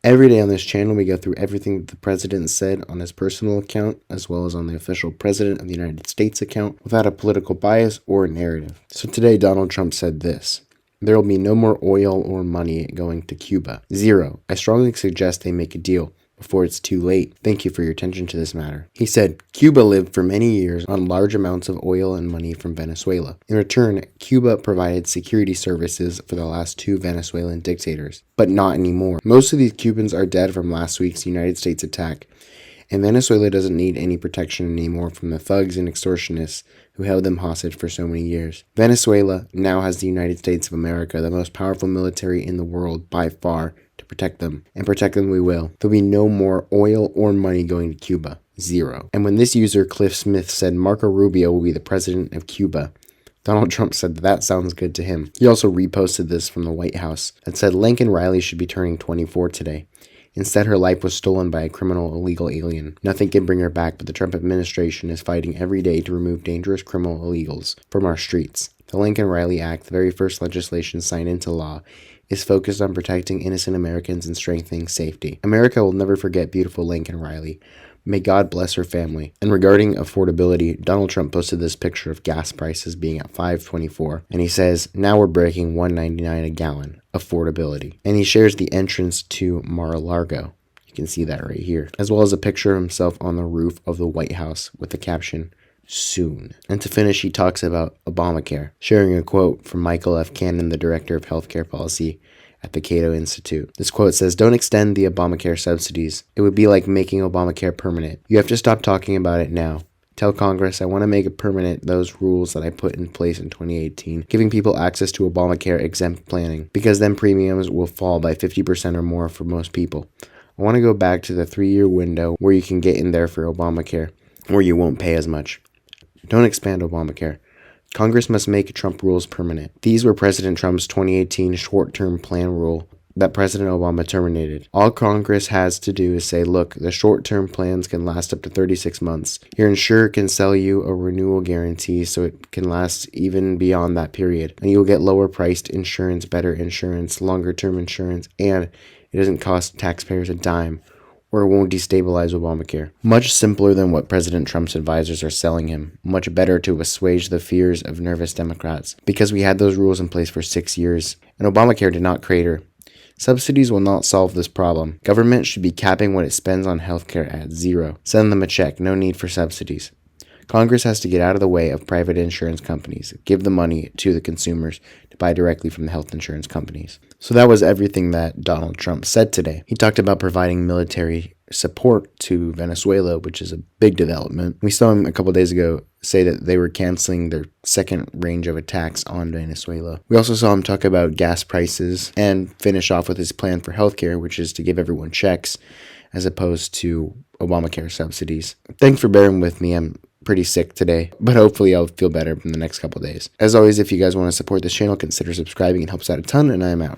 Every day on this channel, we go through everything that the president said on his personal account, as well as on the official President of the United States account, without a political bias or narrative. So today, Donald Trump said this: "There will be no more oil or money going to Cuba. Zero. I strongly suggest they make a deal before it's too late. Thank you for your attention to this matter." He said Cuba lived for many years on large amounts of oil and money from Venezuela. In return, Cuba provided security services for the last two Venezuelan dictators, but not anymore. Most of these Cubans are dead from last week's United States attack, and Venezuela doesn't need any protection anymore from the thugs and extortionists who held them hostage for so many years. Venezuela now has the United States of America, the most powerful military in the world by far, to protect them, and protect them we will. There'll be no more oil or money going to Cuba. Zero. And when this user, Cliff Smith, said Marco Rubio will be the president of Cuba, Donald Trump said that sounds good to him. He also reposted this from the White House that said Lincoln Riley should be turning 24 today. Instead, her life was stolen by a criminal illegal alien. Nothing can bring her back, but the Trump administration is fighting every day to remove dangerous criminal illegals from our streets. The Lincoln Riley Act, the very first legislation signed into law, is focused on protecting innocent Americans and strengthening safety. America will never forget beautiful Lincoln Riley. May God bless her family. And regarding affordability, Donald Trump posted this picture of gas prices being at $5.24, and he says, "Now we're breaking $1.99 a gallon. Affordability." And he shares the entrance to Mar-a-Lago. You can see that right here, as well as a picture of himself on the roof of the White House with the caption, "Soon." And to finish, he talks about Obamacare, sharing a quote from Michael F. Cannon, the Director of Healthcare Policy at the Cato Institute. This quote says, "Don't extend the Obamacare subsidies. It would be like making Obamacare permanent. You have to stop talking about it now. Tell Congress I want to make it permanent those rules that I put in place in 2018, giving people access to Obamacare exempt planning, because then premiums will fall by 50% or more for most people. I want to go back to the 3-year window where you can get in there for Obamacare, where you won't pay as much. Don't expand Obamacare. Congress must make Trump rules permanent." These were President Trump's 2018 short-term plan rule that President Obama terminated. All Congress has to do is say, look, the short-term plans can last up to 36 months. Your insurer can sell you a renewal guarantee so it can last even beyond that period. And you'll get lower-priced insurance, better insurance, longer-term insurance, and it doesn't cost taxpayers a dime, or it won't destabilize Obamacare. Much simpler than what President Trump's advisors are selling him. Much better to assuage the fears of nervous Democrats. Because we had those rules in place for 6 years, and Obamacare did not crater. Subsidies will not solve this problem. Government should be capping what it spends on healthcare at zero. Send them a check, no need for subsidies. Congress has to get out of the way of private insurance companies. Give the money to the consumers to buy directly from the health insurance companies. So that was everything that Donald Trump said today. He talked about providing military support to Venezuela, which is a big development. We saw him a couple days ago say that they were canceling their second range of attacks on Venezuela. We also saw him talk about gas prices and finish off with his plan for healthcare, which is to give everyone checks as opposed to Obamacare subsidies. Thanks for bearing with me. I'm pretty sick today, but hopefully I'll feel better in the next couple days. As always, if you guys want to support this channel, consider subscribing. It helps out a ton, and I am out.